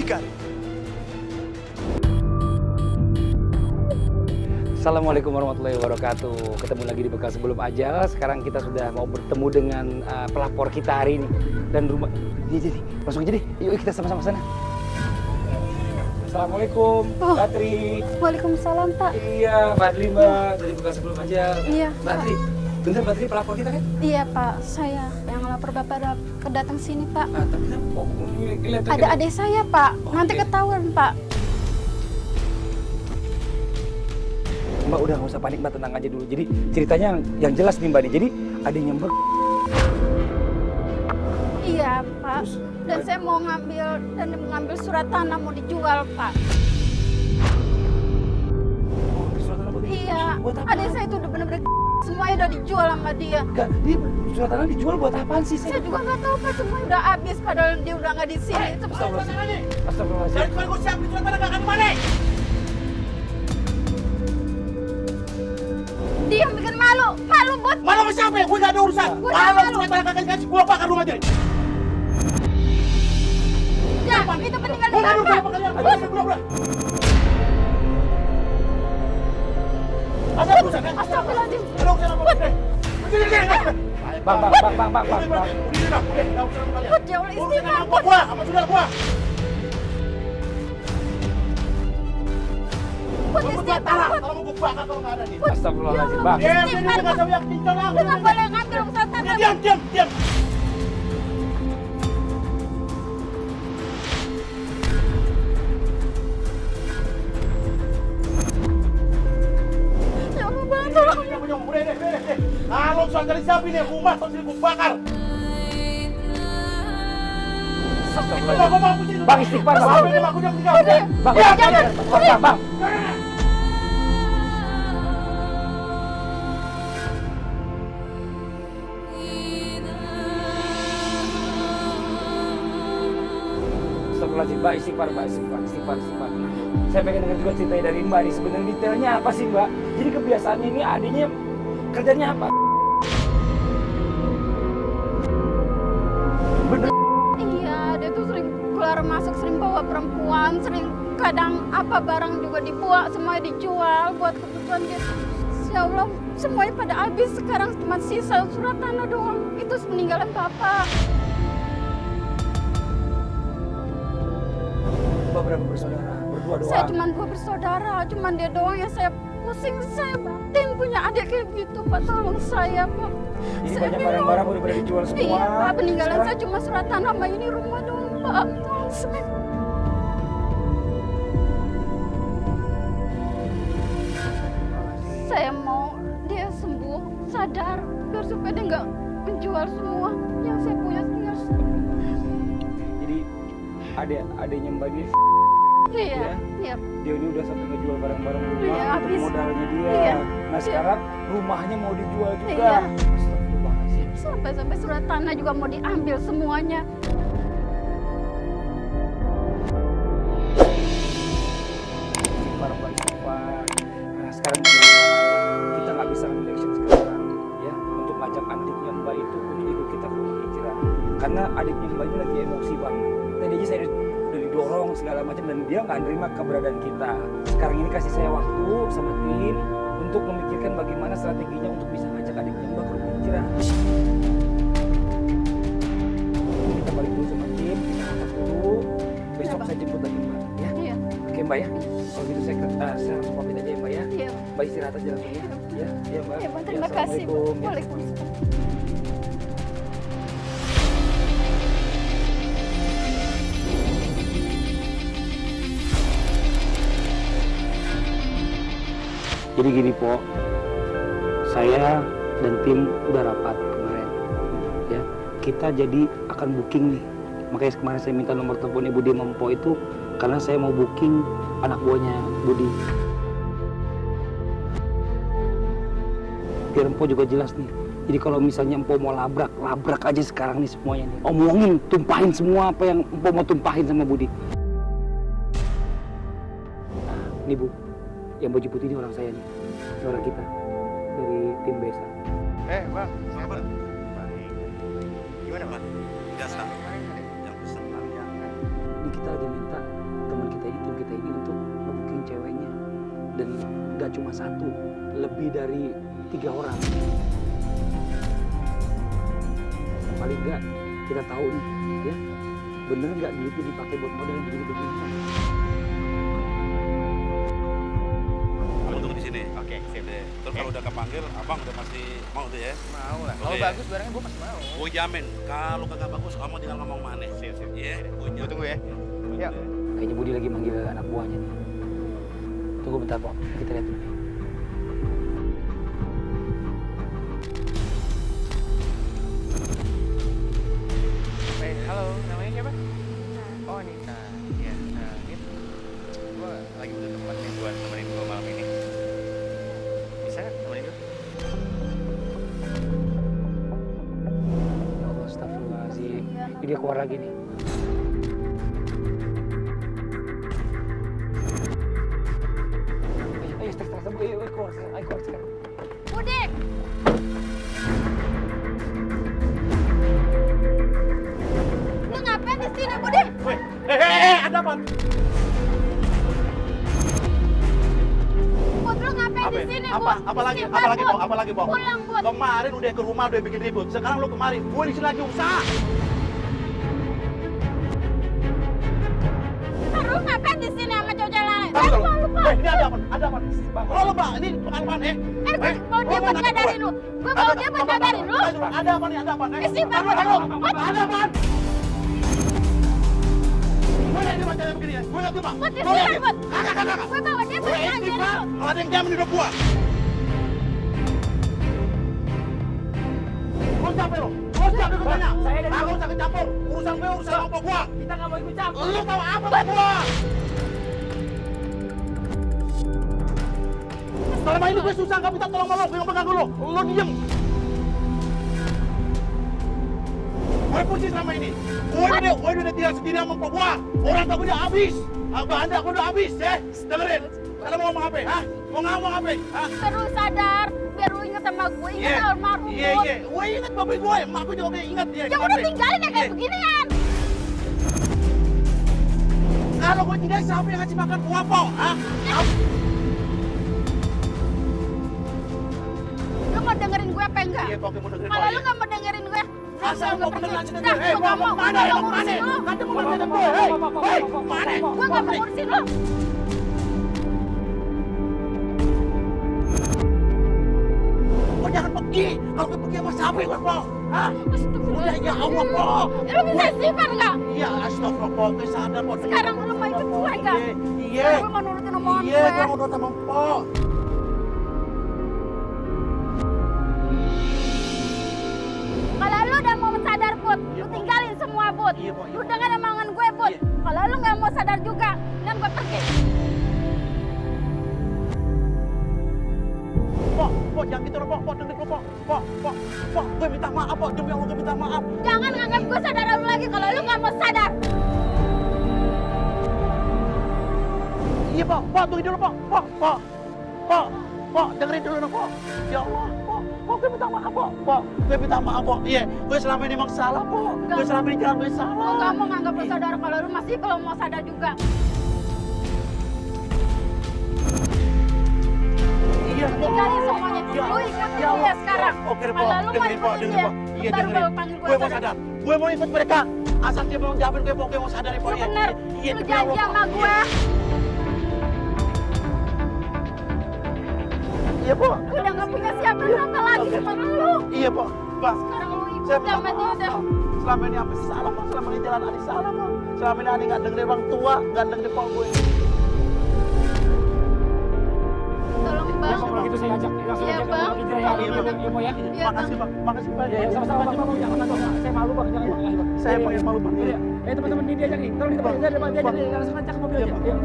Berdikari. Assalamualaikum warahmatullahi wabarakatuh. Ketemu lagi di Bekal Sebelum Ajal. Sekarang kita sudah mau bertemu dengan pelapor kita hari ini. Dan rumah... Jadi, langsung aja deh. Yuk kita sama-sama sana. Assalamualaikum, Patri. Waalaikumsalam, Pak. Iya, Patri Mbak. Dari Bekal Sebelum Ajal. Iya, Patri, bener Patri pelapor kita kan? Iya, Pak. Saya yang lapor Bapak kedatang sini, Pak. Tapi kan kelihatan Ada adik saya, Pak. Nanti Oke. ketahuan, Pak. Mbak udah nggak usah panik Mbak, tenang aja dulu. Jadi ceritanya yang jelas nih Mbak nih. Jadi adanya Mbak. Iya, Pak. Terus, Dan saya mau mengambil surat tanah mau dijual, Pak. Surat tanah buat Iya. buat apa? Adik saya itu udah bener-bener semuanya udah dijual sama dia. Enggak, ini surat tanah dijual buat apaan sih? Saya juga nggak tahu, Pak. Semua udah habis padahal dia udah nggak di sini. Astagfirullahaladzim. Dari gue siap di surat tanah gak mana? Dia yang bikin malu. Malu buat Malu sama siapa ya? Gue gak ada urusan. Gue Kalau malu. surat tanah kagak dikasih, gue bakar rumah jadi. dia. Itu peninggalan Gue gak ada urusan Bapak. apa kalian. Udah. Ada urusan kan? Astagfirullahaladzim. Ada urusan apa? Sini. Bang. Put, ya Allah, Urusan istighfar, anak Put. gua sama saudara gua. Put, Gua istighfar, Put. kalau mau gua bakar kalau nggak ada nih. Astagfirullahaladzim, Bang. Diam, dia nggak tahu yang pincang lah. Lu nggak boleh ngambil surat tanah. Diam. Ya Allah, Bang, tolong. Udah deh. Kalau soal dari siapa ini rumah terus gua bakar. Astagfirullahaladzim. Bang, istighfar, Bang. Bang, Jangan. Bang. Astagfirullahaladzim, Mbak, istighfar. Saya pengen dengar juga ceritanya dari Mbak nih. Sebenarnya detailnya apa sih, Mbak? Jadi kebiasaannya ini adanya kerjanya apa? Bener. Iya, dia tuh sering keluar masuk, sering bawa perempuan, sering kadang apa barang juga dibawa, semuanya dijual buat kebutuhan dia. Ya Allah, semuanya pada habis. Sekarang cuma sisa surat tanah doang. Itu peninggalan Bapak. Mbak berapa bersaudara? Berdua doang? Saya cuma 2 bersaudara, cuma dia doang yang saya pusing, saya batin punya adik kayak gitu, Pak. Tolong saya, Pak. Jadi Saya banyak bingung. barang-barang udah pada dijual semua. Iya, Pak. Peninggalan Sekarang- saya cuma surat tanah sama ini rumah doang, Pak. Tolong saya. Saya mau dia sembuh, sadar, biar supaya dia nggak menjual semua yang saya punya tinggal. Jadi adanya Mbak ini Iya, iya. dia ini udah sampai ngejual barang-barang rumah Iya, untuk habis. modalnya dia. Iya. Nah sekarang rumahnya mau dijual juga. Iya. Astagfirullahaladzim. Sampai surat tanah juga mau diambil semuanya. Istighfar, Mbak, istighfar. Nah sekarang kita nggak bisa ambil action sekarang ya untuk ngajak adiknya Mbak itu untuk ikut kita ke rumah hijrah. Karena adiknya Mbak ini lagi emosi banget. Tadi aja saya udah didorong segala macam dan dia nggak nerima keberadaan kita. Sekarang ini kasih saya waktu sama tim untuk memikirkan bagaimana strateginya untuk bisa ngajak adiknya Mbak ke rumah hijrah. Kita balik dulu sama tim, kita rapat dulu. Besok Iya, saya jemput lagi Mbak ya. Iya, Oke Mbak ya. Kalau gitu saya langsung pamit aja ya Mbak ya. iya. Mbak istirahat aja langsung ya. Ya, ya Mbak. Ya, Bang, Ya, terima kasih. Assalamualaikum. Ya. Waalaikumsalam. Jadi gini Po, saya dan tim udah rapat kemarin. Ya, kita jadi akan booking nih. Makanya kemarin saya minta nomor teleponnya Budi sama Po itu karena saya mau booking anak buahnya Budi. Biar Empo juga jelas nih. Jadi kalau misalnya Empo mau labrak aja sekarang nih semuanya nih. Omongin, tumpahin semua apa yang Empo mau tumpahin sama Budi. Nah, ini Bu, yang baju putih ini orang saya nih. Ini orang kita dari tim Besa. Bang, sahabat. Baik. Gimana, Bang? Biasa. Yang pesan ya. Ini kita lagi minta Dan nggak cuma satu, lebih dari 3 orang. Paling nggak kita tahu nih, ya bener nggak duitnya dipakai buat modal yang begini-begini. Abang tunggu di sini. Oke, sip. Terus kalau udah kepanggil, abang udah pasti mau tuh ya? Mau lah. Kalau Oke. bagus barangnya gue pasti mau. Gue jamin, kalau kagak bagus, kamu tinggal ngomong mana. Sip. Iya, gue Gue tunggu ya. Yuk. Kayaknya Budi lagi manggil anak buahnya nih. Tunggu bentar, Pok. Kita lihat dulu. Halo, namanya siapa? Oh, Nita. Iya, Nit. Gue lagi butuh teman nih buat temenin gue malam ini. Bisa nggak temenin gue? Ya Allah, astagfirullahaladzim. Ini dia keluar lagi nih. Ayo, sekarang. Ayo, keluar sekarang. Budi, lu ngapain di sini, Budi? Weh, ada apa? Bud, lu ngapain di sini, Bud? Apalagi, Bud. apalagi, Bok? Pulang, Bud. Kemarin udah ke rumah udah bikin ribut. Sekarang lu kemari, gue di sini lagi usaha. Lu ngapain di sini sama cowok lain? Tahu kalau, Lupa. ini ada apa? Ada apa? Lo lupa, ini pengalaman Gue mau dia buat nyadarin lu. Gue mau dia buat nyadarin lu. Ada apa nih? Ada apa? Isi banget. Ada apa? Gue lihat dia macamnya begini ya. Gue lihat dia, Pak. Bud, Gue lihat dia. Bud. Kakak. Gue bawa dia buat Gue nyadarin istighfar. lu. Kalau ada yang jamin hidup gue. Lo capek lo? Lo capek gue tanya? Aku usah kecampur. Urusan gue, urusan apa gue? Kita nggak mau ikut campur. Lo tahu apa sama gue? Selama ini gue susah gak minta tolong sama lo, gue yang pegang lo. Lo diem. Gue pusing selama ini. Gue udah tinggal sendiri sama mpok gue. Orang tua gue udah habis. Anda gue udah habis ya. Dengerin. Kalian mau ngomong apa? Hah? Mau ngomong apa? Hah? Biar lu sadar. Biar lu inget sama gue. Inget almarhum. Iya. Gue inget bapak gue. Emak gue juga inget ya. Ya udah tinggalin ya kayak beginian. Kalau gue tinggal siapa yang ngasih makan gua, Po? Hah? Lu mau dengerin gue apa enggak? Iya, Po, gue mau dengerin Kalau Po, lu ya. nggak mau dengerin gue, Asal gue mau bener pergi. aja Dah, denger. gue ngomong. Mana? Gue Emang mau mana? ngurusin lu. Kata mau bener gue. Hei, mana? Gue nggak mau ngurusin lu. Kau jangan pergi. Kalau kau pergi sama siapa gue, Po? Hah? Udah, ya Allah, Po. Lu bisa istighfar nggak? Iya, astagfirullah, Po. Gue sadar, Po. Sekarang lu mau ikut gue nggak? Iya. Gue mau nurutin omongan Iya, gue. gue mau nurut sama Po. Kalau lu udah mau sadar, Bud, lu tinggalin semua, Bud. Iya, Po, iya. Lu dengar omongan gue, Bud. Iya. Kalau lu nggak mau sadar juga, dan gue pergi. Po, jangan gitu loh, Po, dengerin gue, Po, gue minta maaf, Po, demi Allah gue minta maaf. Jangan nganggap gue sadar lu lagi kalau lu nggak mau sadar. Iya, Po, tunggu dulu, Po, dengerin dulu, Po. Ya Allah, Po, gue minta maaf, Po, gue minta maaf, Po. Iya, gue selama ini emang salah, Po. Gue selama ini jalan gue salah. Gue nggak mau nganggap lu sadar kalau lu masih belum mau sadar juga. Iya, Po. Tinggalin semuanya. Ya Lu Allah, ikut ya dia Allah. sekarang. Oke, Po, Kalau lu mau dengerin, Po, ikutin dengerin, dia, Po. Iya, ntar dengerin. gue panggil Gue mau sadar. Gue mau ikut mereka. Asal dia belum jamin gue, Po, gue mau sadar, Po. Lu Ya. bener. Iya, Lu demi janji Allah, sama Po. gue. Iya, Po. Gue udah nggak punya siapa-siapa lagi cuma lu. Iya, Po. Pak, Sekarang lu ikut saya minta sama dia maaf, dah. Po. Selama ini apa salah, Po? Selama ini jalan Adi salah, Po. Selama ini Adi nggak dengerin orang tua, nggak dengerin Po gue. Tolong, Bang. Kalau gitu saya ajak langsung Iya, aja ke Bang. Bang Indra ya. Iya, Bang. Iya, Po ya. Iya, Makasih, Bang. Makasih, Bang. Ya, sama-sama Bang. Jangan Bang. Saya malu Bang. Jangan Bang. Ayo, Bang. Saya pengen malu, Bang. Iya. Teman-teman dia diajak nih. Tolong ditemani aja, Bang. Diajak nih. Langsung ajak ke mobil Iya, aja. Bang. Iya.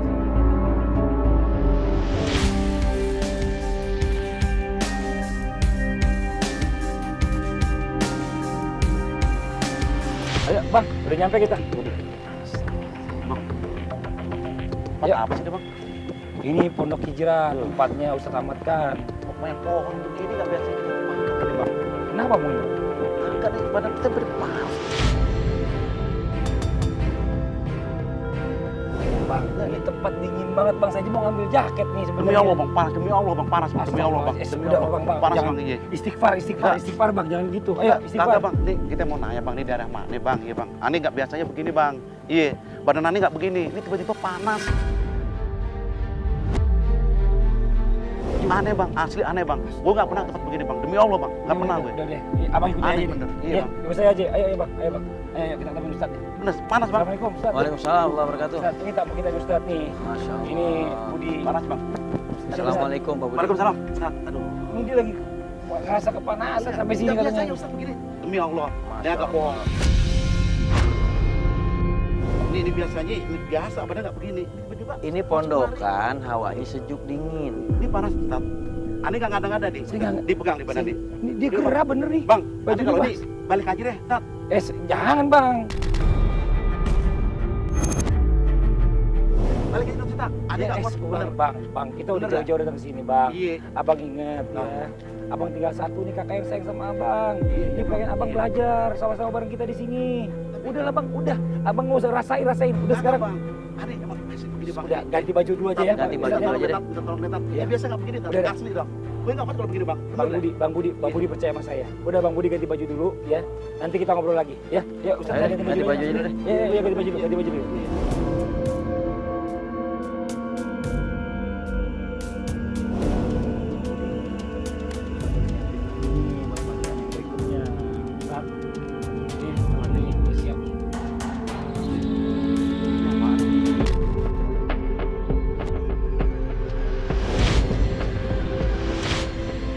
Ayo, Bang. Udah nyampe kita. Ayo. Apa sih, Bang? Ini Pondok Hijrah, tempatnya Ustadz Ahmad kan. Main pohon begini nggak biasa ini, Bang. Kenapa mau ini? Angkat nih, badan kita berdepan. Bang, ini tempat dingin banget Bang. Saya aja mau ngambil jaket nih sebenarnya. Demi Allah bang, panas. Demi Allah bang, panas bang. Demi Allah bang. Demi Udah Allah Bang, panas jangan. bang. Iya. Istighfar Bang, jangan gitu. Ayo istighfar. Kagak bang, nih kita mau nanya bang, ini daerah mana nih bang? Iya bang, Ani nggak biasanya begini bang. Iya, badan Ani nggak begini. Ini tiba-tiba panas. Aneh bang, asli aneh bang. Gue nggak pernah tempat begini bang. Demi Allah bang, nggak pernah gue. Udah deh, abang ikutin Aneh aja. bener. Iya, Iya bang. ikut saya aja. Ayo Bang, ayo Bang. Ayo kita ketemu Ustaz. Bener, panas bang. Assalamualaikum Ustaz. Waalaikumsalam warahmatullahi wabarakatuh. Ustaz, ini tamu kita Ustaz nih. Masya Allah. Ini Budi. Panas bang. Assalamualaikum Pak Budi. Waalaikumsalam. Ustaz, aduh. Ini dia lagi ngerasa kepanasan sampai sini Nggak katanya. biasanya Ustaz begini. Demi Allah, dia Masya nggak bohong. Ini biasanya, ini biasa, badan nggak begini. Ini tiba-tiba. Ini pondokan, hawanya sejuk dingin. Ini panas Ustaz. Ani nggak ngada-ngada nih. Saya nggak- Dipegang di badan nih. Ini dia gerah bener nih. Bang, Baju Ani kalau bebas. ini balik aja deh, Ustaz. Jangan Bang. Balik aja Ustaz. Ani nggak kuat bener. Bang, kita udah Bener ya? jauh-jauh datang ke sini, Bang. Iya. Abang ingat ya. Abang tinggal satu nih kakak yang sayang sama Abang. Iya, Ini pengen Abang belajar sama-sama bareng kita di sini. Udahlah Bang, udah. Abang nggak usah rasain. Udah sekarang. Bang. Ani emang asik begini bang. Udah ganti baju dulu aja ya. Ganti baju dulu aja deh. Tolong netat. Iya. Ya biasa nggak begini, Udah, tapi dah. asli dong. Gue nggak kuat kalau begini bang. Bang Budi percaya sama saya. Udah Bang Budi ganti baju dulu ya. Nanti kita ngobrol lagi ya. Ya, Ustaz Ayo, ganti baju dulu deh. Ya, ganti baju dulu.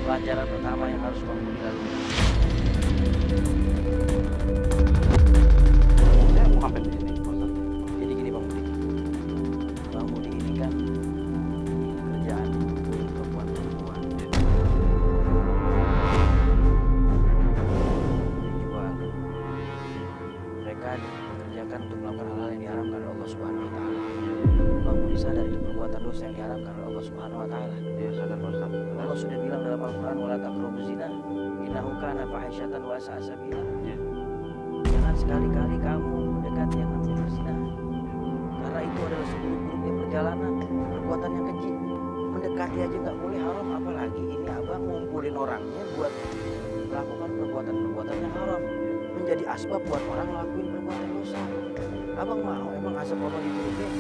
Pelajaran pertama yang harus Bang Budi lalui. Saya mau sampai di sini. Ustaz. Jadi gini Bang Budi. Bang Budi ini kan kerjaan perempuan-perempuan. Dijual. Mereka dikerjakan untuk melakukan hal-hal yang diharamkan oleh Allah Subhanahu wa taala. Bang Budi sadar itu perbuatan dosa yang diharamkan oleh Allah Subhanahu wa taala. Iya sadar Pak Ustaz. Allah sudah bilang dalam Al-Quran wala taqrabuz zina innahu kana fahisyatan wa sa'a sabila. Iya. Jangan sekali-kali kamu mendekati yang namanya perzinahan. Karena itu adalah seburuk-buruknya perjalanan, perbuatan yang keji. Mendekati aja nggak boleh haram, apalagi ini abang ngumpulin orangnya buat melakukan perbuatan-perbuatan yang haram. Menjadi asbab buat orang ngelakuin perbuatan dosa. Abang mau emang asap Allah diturutin?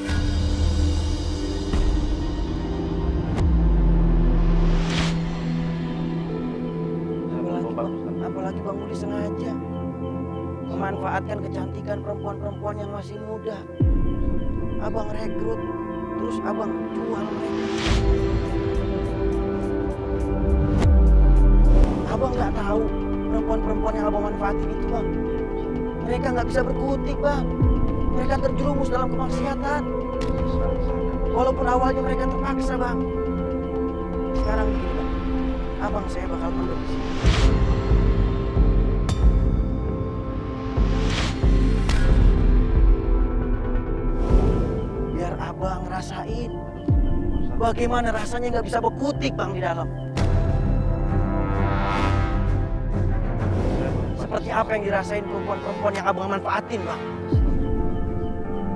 Apalagi Bang Budi sengaja memanfaatkan kecantikan perempuan-perempuan yang masih muda. Abang rekrut, terus abang jual mereka. Abang nggak tahu perempuan-perempuan yang abang manfaatin itu bang. Mereka nggak bisa berkutik bang. Mereka terjerumus dalam kemaksiatan. Walaupun awalnya mereka terpaksa bang. Sekarang begini bang, abang saya bakal mondok di sini. Biar abang ngerasain bagaimana rasanya nggak bisa berkutik bang di dalam. Seperti apa yang dirasain perempuan-perempuan yang abang manfaatin bang.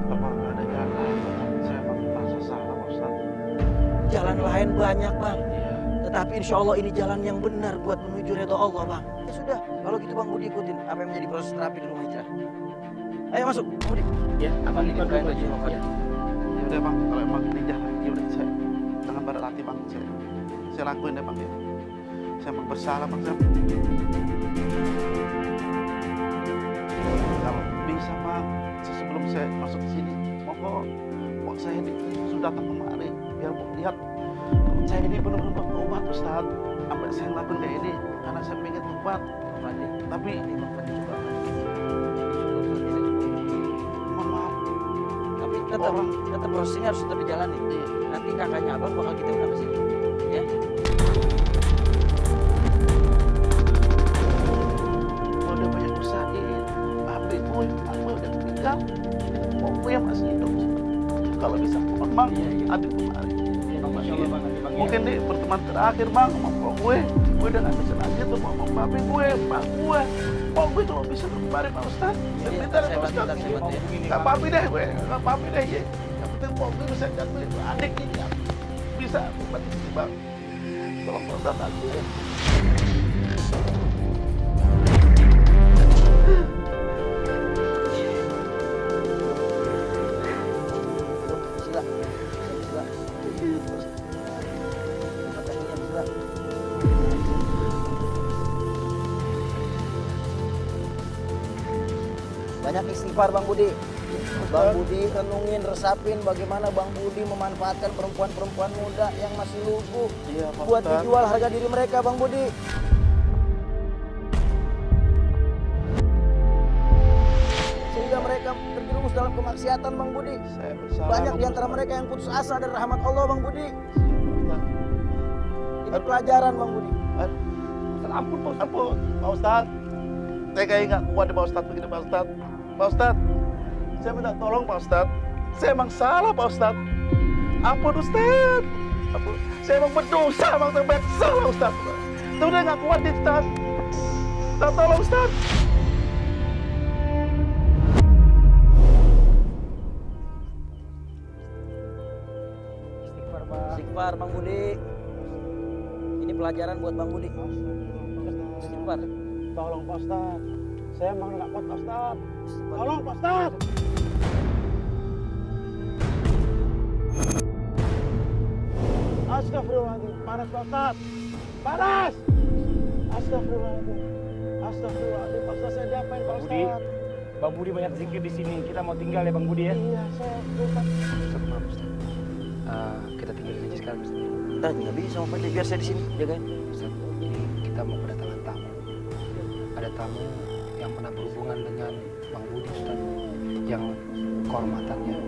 Apa nggak ada jalan? Saya emang merasa salah Pak Ustaz. Jalan lain banyak bang. Iya. Tetapi insya Allah ini jalan yang benar buat menuju ridho Allah bang. Ya sudah, kalau gitu bang Budi ikutin apa yang menjadi proses terapi di rumah hijrah. Ayo masuk, Budi. Ya, abang Ini ikut bukain dulu. baju sama Ya. Ya udah bang, kalau emang ini jalan, ya udah saya dengan berat hati bang, saya lakuin deh bang ya. Saya emang bersalah bang. Kalau bisa bang, sebelum saya masuk ke sini, mau saya sudah datang kemari biar lihat saya ini benar-benar berobat Ustaz. Sampai saya ngelakuin kayak ini karena saya pengen tobat. Tapi Bang Fadli coba. mohon maaf, Tapi tetap prosesnya harus tetap dijalani. Nanti kakaknya abang bakal kita undang ke sini. Ya. udah banyak usahain, tapi gue udah meninggal, gue yang masih hidup. Kalau bisa mohon bang, adik kemarin. Masya Allah bang, nanti bang. Mungkin di pertemuan terakhir bang, sama gue udah gak bisa lagi tuh mau papi gue, pak gue kalau bisa kemarin Pak Ustaz. Iya, Minta saya Pak bantu, Ustaz. saya bantu ya. Gak papi deh gue, gak papi deh ya. setir mobil bisa jatuhin adik ini. Bisa bantu bang. Tolong Pak Ustadz aku ya. Sila. Sila. Makanya sila. Banyak istighfar Bang Budi. Bang Budi renungin, resapin bagaimana Bang Budi memanfaatkan perempuan-perempuan muda yang masih lugu Iya, Pak buat Ustadz. dijual harga diri mereka Bang Budi. Sehingga mereka terjerumus dalam kemaksiatan Bang Budi. Saya bersalah. Banyak Pak di antara Ustadz. mereka yang putus asa dari rahmat Allah Bang Budi. Siap, Ini pelajaran Bang Budi. Pak Ustadz. Ustadz, ampun Pak Ustadz. Ampun Pak Ustadz. Saya kayak nggak kuat deh Pak Ustadz begini Pak Ustadz. Pak Ustadz, saya minta tolong Pak Ustadz. Saya emang salah Pak Ustadz. Ampun Ustadz. Ampun. Saya emang berdosa, emang terbaik salah Ustadz. Saya udah nggak kuat nih Ustadz. Ustadz, tolong Ustadz. Istighfar, Pak. Istighfar Bang Budi. Ini pelajaran buat Bang Budi. Istighfar. Tolong Pak Ustadz. Saya emang nggak kuat Pak Ustadz. Istighfar. Tolong Pak Ustadz. Astagfirullahaladzim. Panas Pak Ustadz. Panas. Astagfirullahaladzim. Astagfirullahaladzim. Pak Ustadz, saya diapain Pak Budi. Ustadz? Bang Budi banyak zikir di sini. Kita mau tinggal ya Bang Budi ya. Iya, saya lupa. Ustaz, maaf Ustaz. Kita tinggalin aja sekarang Ustaz. Dah nggak bisa sama Fadli, biar saya di sini jagain. Ustaz, ini kita mau kedatangan tamu. Ada tamu yang pernah berhubungan dengan Bang Budi Ustaz. Yang kehormatannya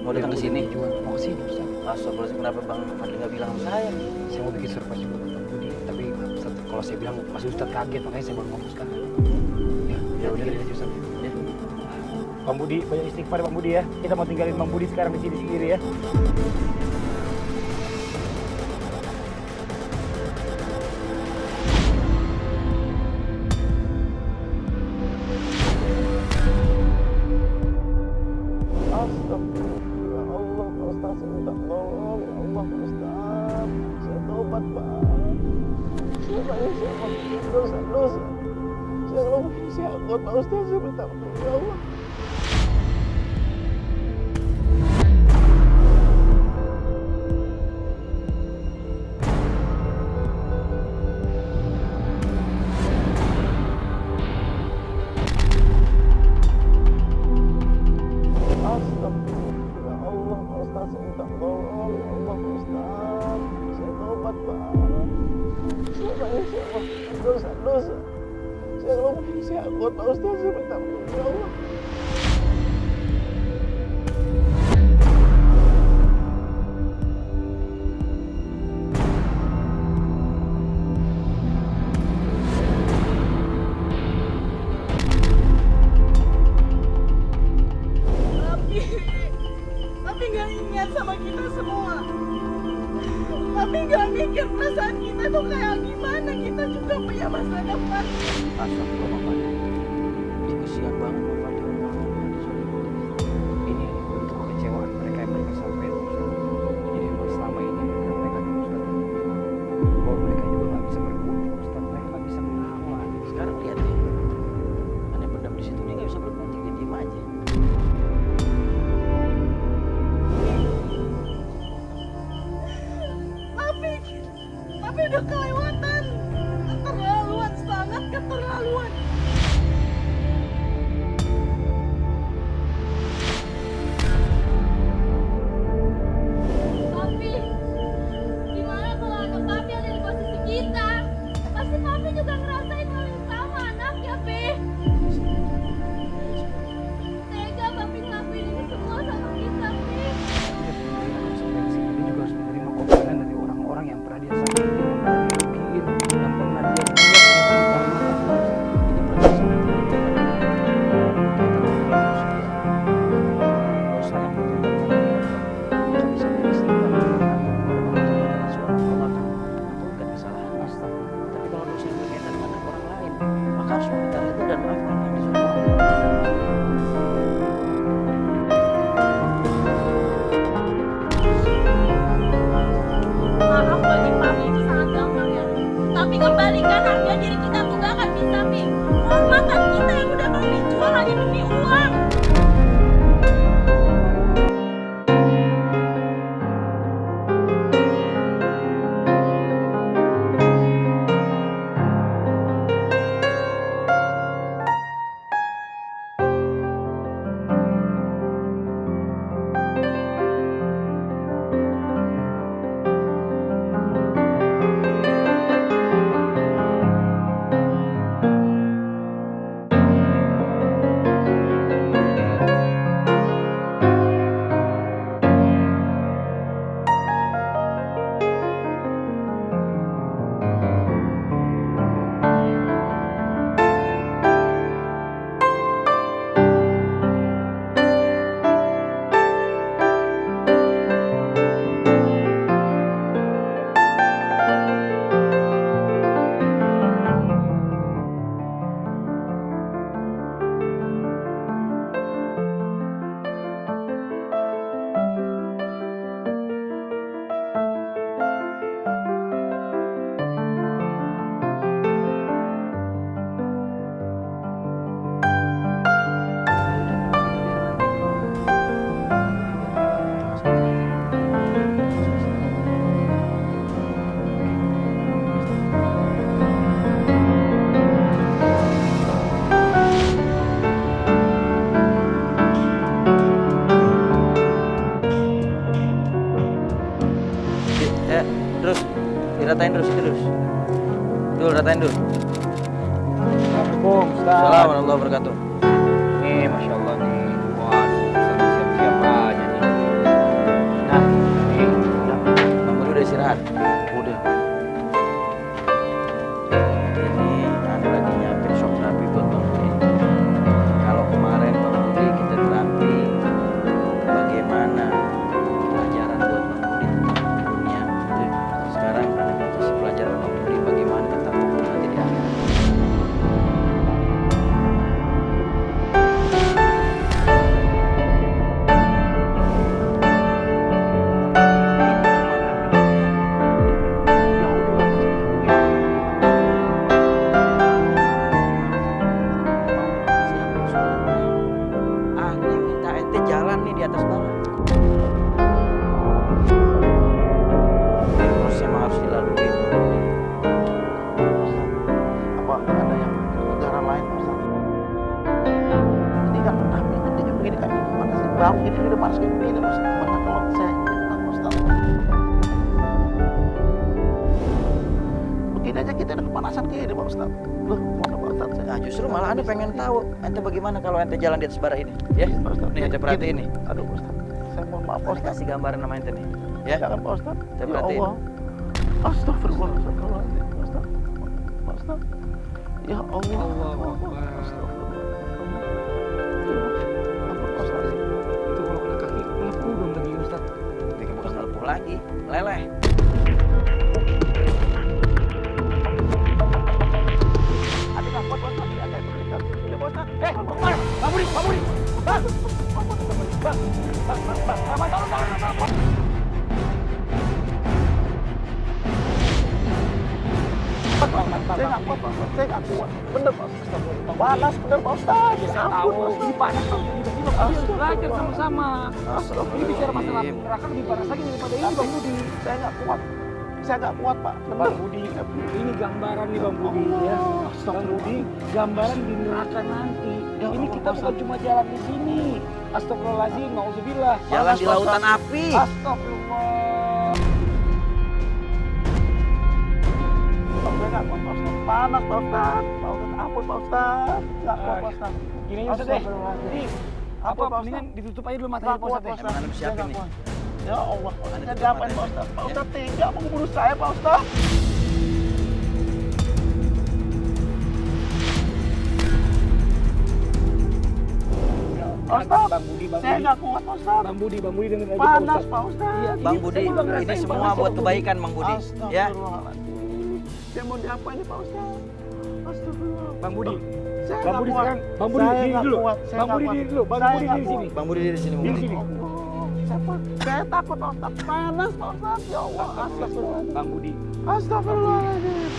Mau datang ke sini? Jual mau ke sini Ustaz. Astagfirullahaladzim, kenapa Bang Fadli nggak bilang sama saya? Saya mau bikin surprise juga buat Bang Budi. Tapi Ustaz, kalau saya bilang pasti Ustaz kaget, makanya saya baru ngomong sekarang. Ya udah aja Ustaz. Ya. Bang Budi, banyak istighfar Bang Budi ya. Kita mau tinggalin Bang Budi sekarang di sini sendiri ya. Astagfirullah. Ya Allah, Pak Ustadz, saya minta tolong. Ya Allah, Pak Ustadz. Saya tobat, Pak. Saya banyak dosa-dosa. Saya belum siap, Pak Ustadz. Saya minta tolong. Ya Allah. Astagfirullah. Ya Allah, Pak Ustadz, saya minta tolong. Ya Allah, Pak Ustadz. Saya tobat, Pak. Saya banyak dosa-dosa. Saya belum siap, Pak Ustadz. Saya minta tolong. Ya Allah. Tapi nggak ingat sama kita semua. Tapi nggak mikir perasaan kita tuh kayak gimana. Kita juga punya masa depan. Astagfirullah Bang Fadli. Ini kesian banget Bang Fadli. Ini untuk kekecewaan mereka yang mereka sampaikan Ustaz. Jadi memang selama ini mereka tahu Ustaz bahwa mereka juga nggak bisa berbuat Ustaz. Mereka nggak bisa melawan. Sekarang lihat deh. Aneh pendam di situ, dia nggak bisa berbuat, dia diem aja. Tapi udah kelewatan. Keterlaluan, sangat keterlaluan. Papi, gimana kalau anak papi ada di posisi kita? Pasti papi juga ngerasain hal yang sama anaknya, Pi. Tega papi ngelakuin ini semua sama kita, Pi. Dia sendiri sampai ke sini dia juga harus menerima korbanan dari orang-orang yang pernah dia sakiti dan pernah dia rugikan. Ya, terus diratain terus. Dul, ratain dul. Assalamualaikum, Ustaz. Assalamualaikum warahmatullahi wabarakatuh. Nih, Masya Allah nih. Waduh, Ustaz siap-siap aja nih. Nah, nih. Bang Budi udah istirahat. Udah. Ini ada lagi nyiapin shock terapi buat Bang Budi. Kalau kemarin Bang Budi kita terapi bagaimana pelajaran buat Bang Budi tentang dunia. Sekarang ada kasih pelajaran Bang Budi bagaimana tentang hukum nanti di akhirat. Siapa yang suruh bilang? Ahli minta ente jalan nih di atas bawah. Terus emang harus dilalui. Apa ada yang negara lain Ustaz? Ini kan kami ketika begini kami gimana sih? Baru ini udah panas kayak begini Ustaz. Gimana kalau saya ikut Ustaz? Begini aja kita udah kepanasan kayak ini Pak Ustaz. Loh, mana Pak Ustaz? Nah justru malah anda pengen tahu ente bagaimana kalau ente jalan di atas bara ini. Ya, nih ente perhatiin nih. Aduh Ustaz, saya mohon maaf Pak Anda Ustaz. kasih gambaran nama ente nih. Ya, Jangan Pak Ustaz. Saya Ya perhatiin. Allah. Astagfirullahaladzim. Pak Ustaz. Pak Ustaz. Ya Allah. Allahu Akbar. Astagfirullahaladzim. Ampun Pak Ustaz. Itu kalau kena kaki, melepuh dong lagi Ustaz. ini bukan melepuh lagi, meleleh. Ada nggak Pak Ustaz? Ada yang berikan. Ya Pak Ustaz. Bang Budi. Bang. Saya nggak kuat Pak Ustaz. Saya nggak kuat. Bener Pak Ustaz. Panas bener Pak Ustaz. Ya Tahu, ampun Pak ini Ustaz. panas Bang. Tiba-tiba kami harus belajar sama-sama. Ini bicara masalah api neraka lebih panas lagi daripada ini Bang Budi. Saya nggak kuat. Saya nggak kuat Pak. Bang Budi, ini gambaran nih Bang Budi ya. Bang Budi, gambaran di neraka nanti. Ya Ini Allah, kita Ustaz. bukan cuma jalan di sini. Astagfirullahaladzim, nauzubillah. Jalan di lautan api. Astagfirullah. Saya nggak kuat Pak Ustaz. Panas Pak Ustaz. Pak Ustaz, ampun Pak Ustaz. Nggak kuat Pak Ustaz. Gini aja Ustaz deh. Astagfirullahaladzim. Ini Apa, apa Pak mendingan Ustaz? ditutup aja dulu matanya Nggak Pak kuat Ustaz Pak deh. Ustaz. Emang anda Saya siapin nggak nih? kuat. Ya Allah, Pak Ustaz. Anda Saya tutup diapain matanya. Pak Ustaz? Pak Ya. Ustaz tega mau bunuh saya Pak Ustaz. Pak Ustaz, Bang Budi, saya nggak kuat Pak Ustaz. Bang Budi dengerin aja Pak Panas Ustaz. Pak Ustaz. Iya. Bang Budi, Saya juga ini ngerasain semua panas, buat Bang Budi. kebaikan Bang Budi. Ya, Astagfirullahaladzim. Saya mau diapain nih Pak Ustaz? Astagfirullah. Bang Budi. Saya Bang nggak Budi kuat. sekarang, Bang Budi Saya diri nggak dulu. kuat. Saya Bang nggak Budi kuat. diri dulu. Bang Saya Budi nggak diri kuat. sini. Bang Budi di sini Bang Di Budi. sini. Saya takut Pak Ustaz. Panas Pak Ustaz. Ya Allah. Astagfirullah. Bang Budi. Astagfirullahaladzim.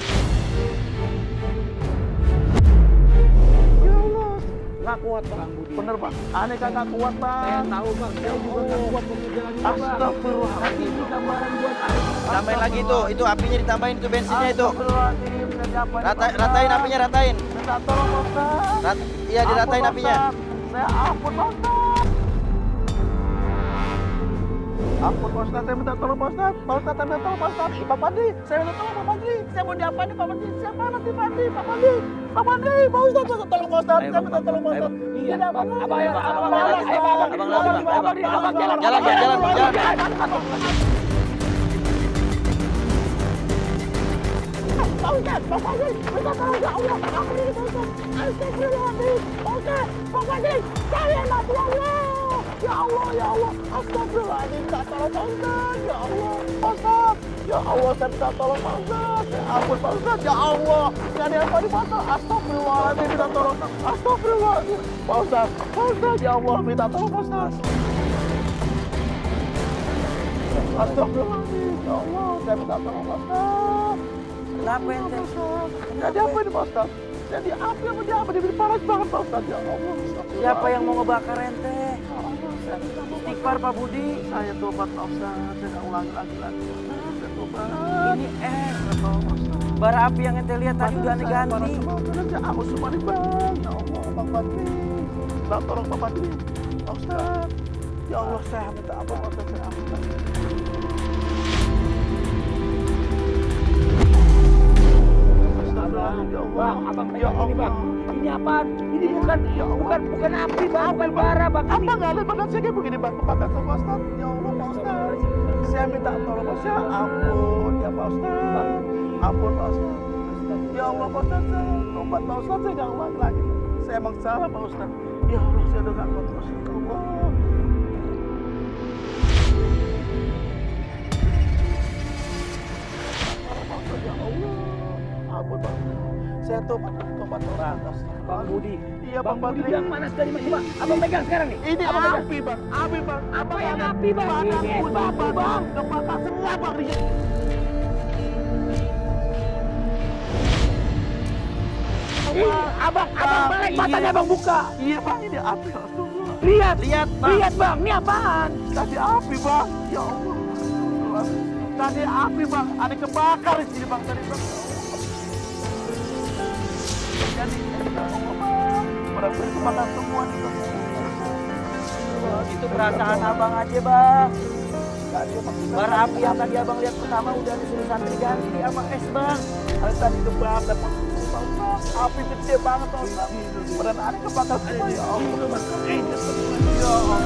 Ya Allah. Nggak kuat Pak. Bang Budi. Bener Pak. Aneh kan nggak kuat Pak. Saya tahu Bang, saya juga nggak kuat untuk jalan ini Bang. Astagfirullahaladzim. Ini gambaran buat saya. Tambahin lagi itu apinya ditambahin itu bensinnya itu. Astagfirullahaladzim. Saya diapain, Pak Ratain Ustaz? apinya, ratain. Minta tolong Pak Ustaz. Iya diratain Ampun, Pak apinya. Ustaz. Saya ampun Pak Ustaz. Ampun Pak Ustaz, saya minta tolong Pak Ustaz. Pak Ustaz, saya minta tolong Pak Ustaz. Pak Pandi, saya minta tolong Pak Pandi. Saya mau diapain nih Pak Pandi? Siapa nanti Pak Pandi? Pak Pandi, Pak Pandi, Pak Ustaz, minta tolong Pak Ustaz. Ayo, Saya minta Bang. tolong Pak Ayo, Ustaz. Iya, Tidak, Bang. Bang. Abang, ayo, Bang. Abang, Abang, lari, ayo, Bang. ayo, Bang. Abang, lari, Bang. Ayo, Bang. Abang, jalan. Jalan, jalan. Pak Ustaz, Pak Pandi, minta tolong ya Allah. Aku ini Pak Ustaz. Astagfirullahaladzim. Pak Ustaz, Pak Pandi, saya mati ya Allah. Ya Allah, ya Allah. Astagfirullahaladzim, minta tolong Pak Ustaz. Ya Allah, Pak Ustaz. Ya Allah, saya minta tolong Pak Ustaz. Ya ampun Pak Ustaz, ya Allah. Ini ada apa nih Pak Ustaz? Astagfirullahaladzim, minta tolong. Astagfirullahaladzim. Pak Ustaz, ya Allah, minta tolong Pak Ustaz. Astagfirullahaladzim, ya Allah, saya minta tolong Pak Ustaz. Kenapa ente? Jadi apa ini Pak Ustaz? Jadi api apa dia apa? Dia panas banget Pak Ustaz. Ya Allah. Siapa yang mau ngebakar ente? Ya Allah, saya minta maaf. Istighfar Pak Budi. Saya tobat Pak Ustaz. Saya nggak ulangi lagi. Saya tobat. Ini Saya tobat Pak Ustaz. bara api yang ente lihat tadi udah ente ganti. Ya aku semua nih Bang. Ya Allah, Bang Badri. Bang tolong Pak Badri. Pak Ustaz. Ya Allah, saya minta apa Pak Ustaz? Saya minta. Ya ini bang. Ini apaan? Ini bukan api bang, bukan bara bang. Apa nggak ada badan saya kayak begini bang? Kebakar sama Pak Ustaz. Ya Allah Pak Ustaz. Saya minta tolong Pak Ustaz. Ampun ya Pak Ustaz. Ampun Pak Ustaz. Ya Allah Pak Ustaz. Tobat Pak Ustaz, saya jangan ulangi lagi. Saya emang salah Pak Ustaz. Ya Allah, saya udah nggak kuat terus. Ya Allah. Ya Allah. Ampun Pak. Saya tobat orang. Bang Budi. Iya Bang Budi bilang panas dari mana? Coba abang pegang sekarang nih. Ini Abang pegang. api bang, api bang. Apa yang api bang? Ini es batu bang. Kebakar semua bang. Abang balik matanya abang buka. Iya bang, ini api. Lihat Bang. bang, ini apaan? Tadi api bang. Ya Allah. Tadi api bang, ada kebakar di sini bang tadi bang. Jadi, ya Allah bang, benar-benar kebakar semua nih bang. Itu perasaan abang aja bang. Bara api yang tadi abang lihat pertama udah disuruh santri ganti sama es bang. Ada tadi kebakar bang. Api gede banget bang. Benar ada kebakar semua ya Allah. Ya Allah.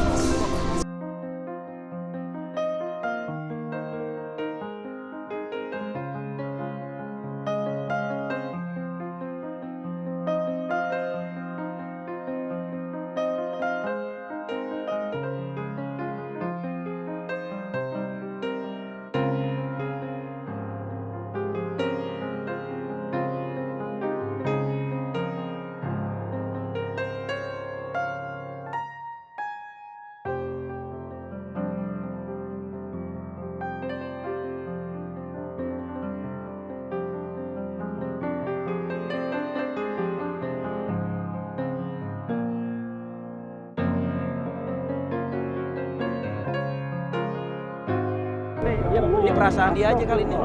Ini perasaan dia aja kali ini.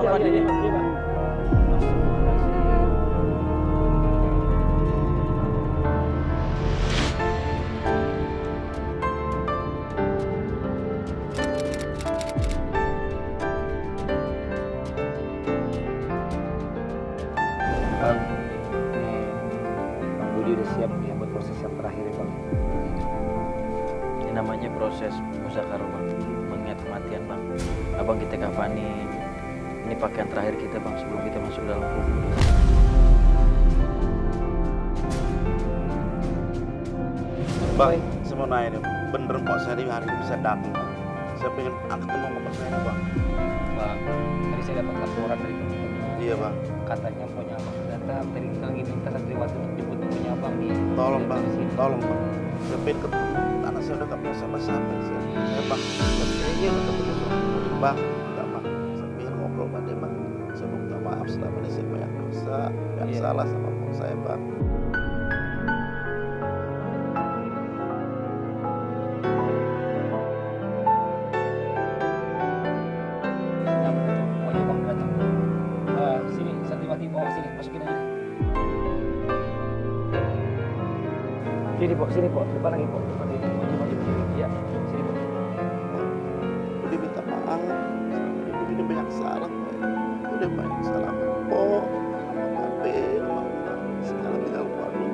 Bang, Bang Budi udah siap nih buat proses yang terakhir ya bang. Ini namanya proses muzakarah bang, mengingat kematian bang. Abang kita kafani, ini pakaian terakhir kita bang sebelum kita masuk dalam kubur. Bang, saya mau nanya nih, bener kok saya di hari ini bisa datang bang? Saya pengen ketemu sama saya nih bang. Bang, tadi saya dapat laporan dari teman-teman. Iya bang, Katanya punya abang sudah datang. Tadi kita lagi minta santriwati untuk jemput punya abang di. tolong bang, di sini. tolong bang. Saya pengen ketemu, anak saya udah gak punya siapa-siapa. Saya bang, saya pengen ketemu sama bang. Enggak bang, saya pengen ngobrol sama dia bang. Saya mau minta maaf selama ini saya banyak dosa, yang Iya. salah sama abang saya bang. Yang itu pokoknya abang datang. Sini santriwati bawa sini, masukin aja. Sini po, depan lagi po, depan ini, maju sini, ya, sini po. Udah minta maaf, udah banyak salah Pak. Udah banyak salah po, tapi segala tinggal waduh.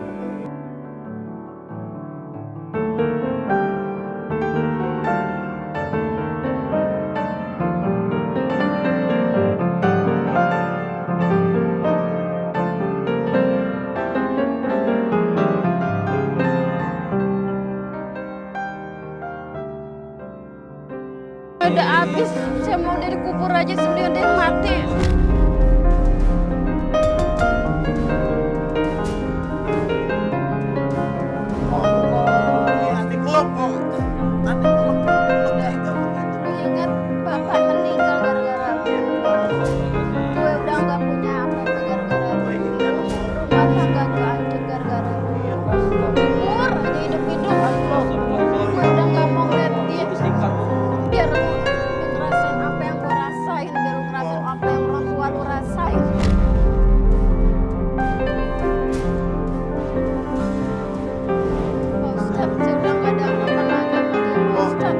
Udah habis, saya mau dari kubur aja sebelum dia mati. Nanti kelop kok, nanti kelop. Ingat bapak meninggal gara-gara gue udah nggak punya apa-apa gara-gara rumah tangga gue hancur gara-gara kubur aja hidup-hidup. Gue udah nggak mau ngeliat dia. Biar lu ngerasain apa yang gue rasain, biar lu ngerasain apa yang orang tua lu rasain. Pak Ustadz, saya udah nggak ada harapan lagi sama dia, Pak Ustadz.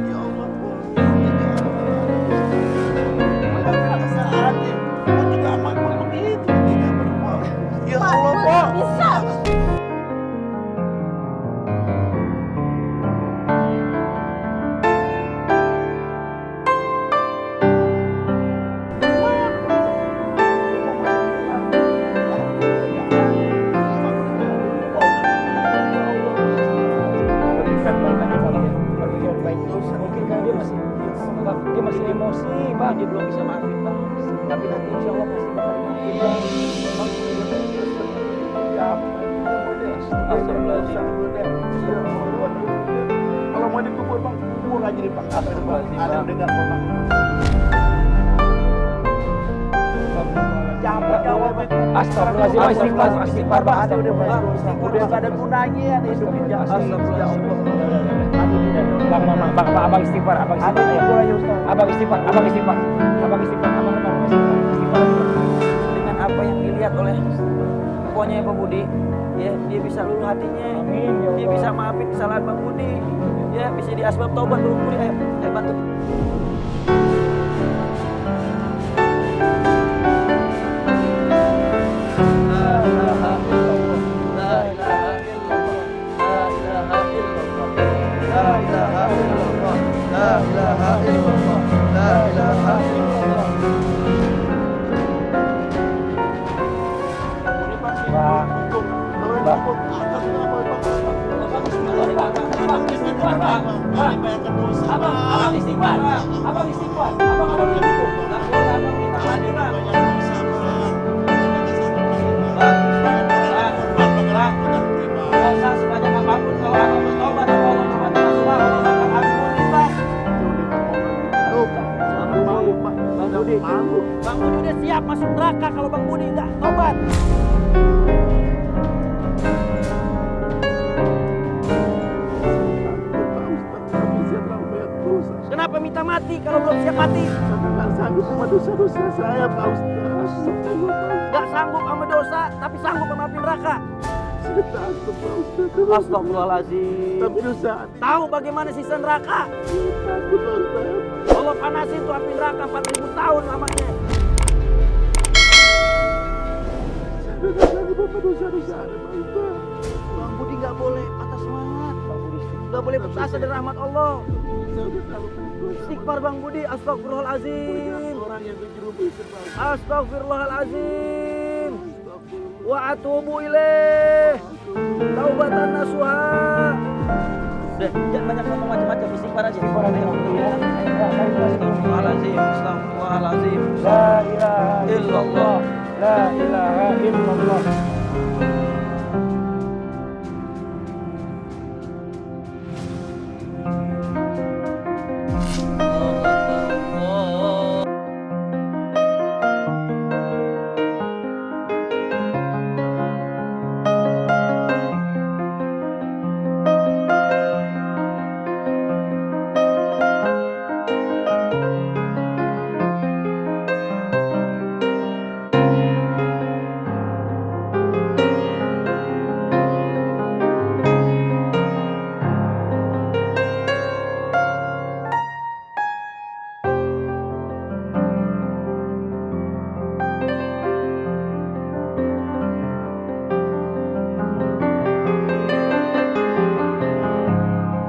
Ya Allah, dia masih emosi, Bang. Dia belum bisa maafin bang. Tapi nanti insya Allah pasti bakal maafin bang. Bang Kalau mau dikubur bang, kubur aja di bang. Ada yang dengar kok bang. Jawab itu. Astagfirullahaladzim, istighfar bang. Udah gak ada gunanya nih hidupin ya. Abang istighfar, abang istighfar. dengan apa yang dilihat oleh pokoknya Bang Budi, ya dia bisa luluh hatinya. Amin, ya Dia Allah. bisa maafin kesalahan Bang Budi. Ya bisa di asbab taubat Bang Budi. Ayo bantu. Abang istighfar. Sebanyak apapun kalau abang bertobat Allah kepada Rasulullah, Allah bakal ampuni bang. Bang Budi udah siap masuk neraka kalau Bang Budi nggak tobat. Kenapa minta mati kalau belum siap mati? Nggak sanggup sama dosa-dosa saya Pak Ustaz. Gak sanggup sama dosa, tapi sanggup sama api neraka. Saya takut Pak Ustaz. Astagfirullahaladzim. Tapi dosa Tahu bagaimana sisa neraka? takut Pak Ustaz. Allah panasin tuh api neraka 4000 tahun lamanya. Saya nggak sanggup sama dosa-dosa ada Pak Ustaz. Bang Budi nggak boleh patah semangat. Nggak boleh putus asa dari rahmat Allah. Saya udah tahu Pak Ustaz. Istighfar Bang Budi, astagfirullahaladzim. Orang yang kejerumus Pak Ustaz. Astagfirullahaladzim. Wa atubu ilaih. Taubatan nasuha. Deh, jangan banyak ngomong macam-macam, istighfar aja. Astagfirullahaladzim, astagfirullahaladzim. La ilaha Illallah. La ilaha illallah.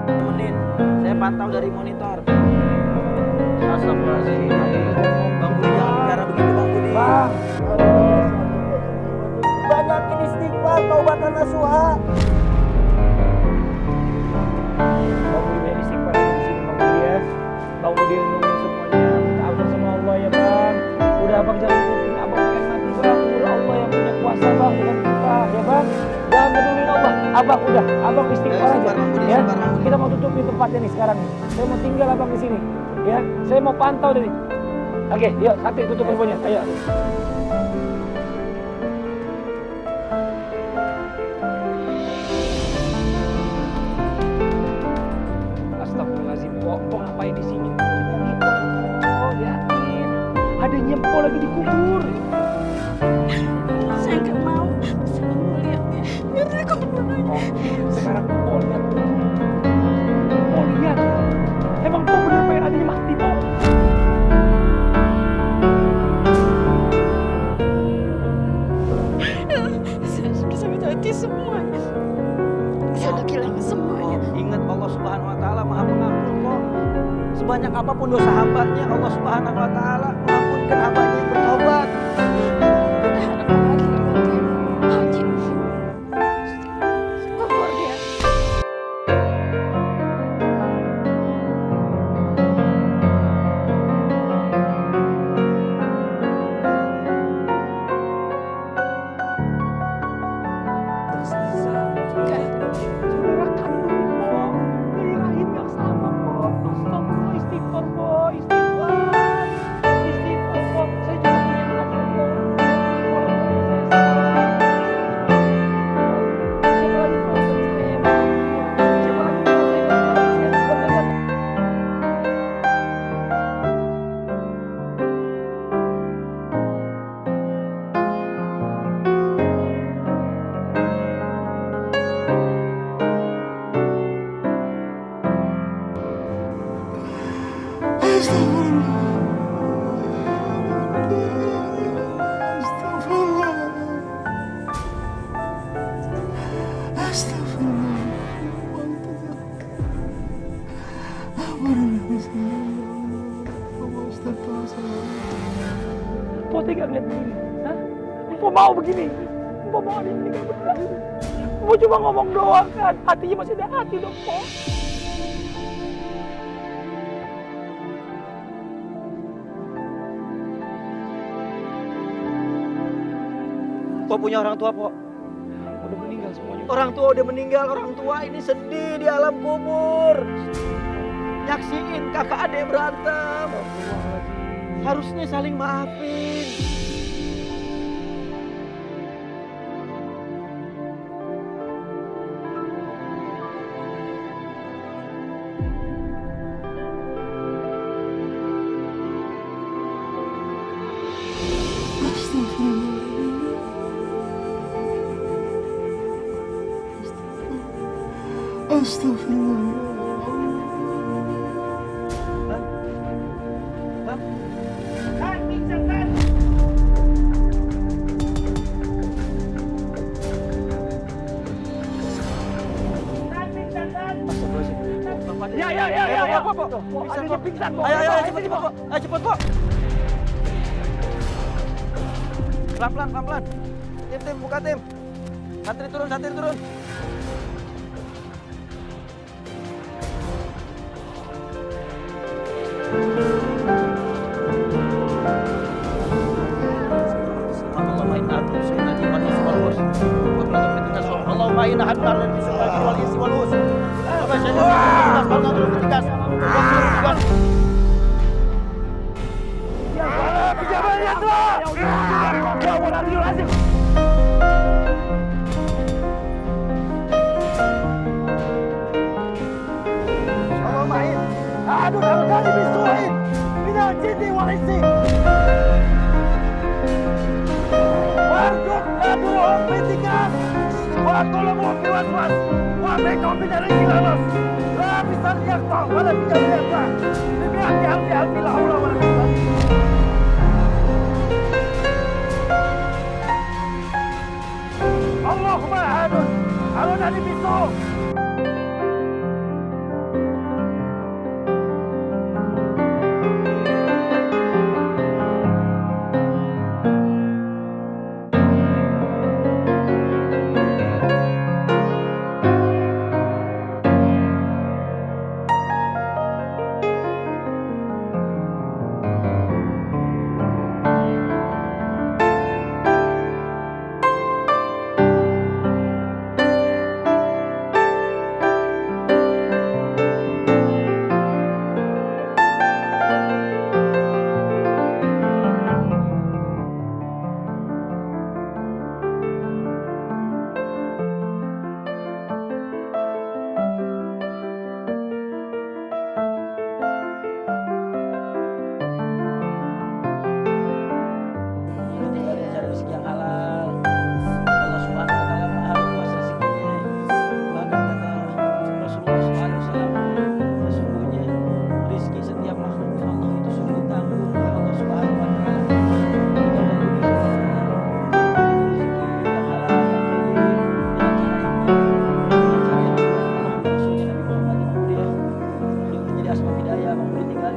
Menit, saya pantau dari monitor. Astagfirullahaladzim. Bang Budi jangan bicara begitu Bang Budi. Bang. Banyakin istighfar, taubatan nasuha. Bang Budi banyak istighfar di sini Bang Budi ya. Bang Budi lindungi semuanya. Minta ampun sama Allah ya Bang. Udah Abang jangan ikutin Abang pengen mati Bang. Udah Allah yang punya kuasa Bang, bukan kita ya Bang. Jangan pedulin Allah. Abang udah, Abang istighfar aja ya. Kita mau tutup di tempatnya nih sekarang nih. Saya mau tinggal Abang di sini ya. Saya mau pantau dari. Oke, yuk Hati tutup teleponnya. Ayo. Astagfirullahaladzim, Pok ngapain di sini? Oh, yakin. Ada nyempo lagi dikubur. Saya nggak mau. Saya nggak mau lihatnya. Biar saya kubur aja. Oh, sekarang Pok lihat. Pok lihat. Emang Pok bener pengen adanya mati, Pok? Saya sudah sakit hati semuanya. Saya udah kehilangan semuanya. Ingat Allah Subhanahu wa taala Maha Pengampun kok. Sebanyak apapun dosa hambanya, Allah Subhanahu wa taala mengampunkan hambanya yang bertobat. Udah ada apa lagi keluarga Haji. Keluar dia. Mpok tega ngeliat begini, hah? Mpok mau begini, Mpok mau adik meninggal beneran. Mpok cuma ngomong doang kan, hatinya masih ada hati dong, Mpok. Pok punya orang tua, Pok. Udah meninggal semuanya. Orang tua udah meninggal, orang tua ini sedih di alam kubur. Nyaksiin kakak adik berantem. Harusnya saling maafin. Ya, Pok. adiknya pingsan, Pok. Ayo, cepet, Pok. Ayo, cepet, Pok. Pelan-pelan. Tim, buka tim. Santri turun. Allahumma inna hadna lil bismillahir wal isi wal us. Allahumma hadun dari bisu.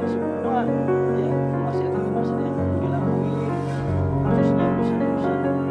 Semua ya, masih ada yang dilakuin, khususnya urusan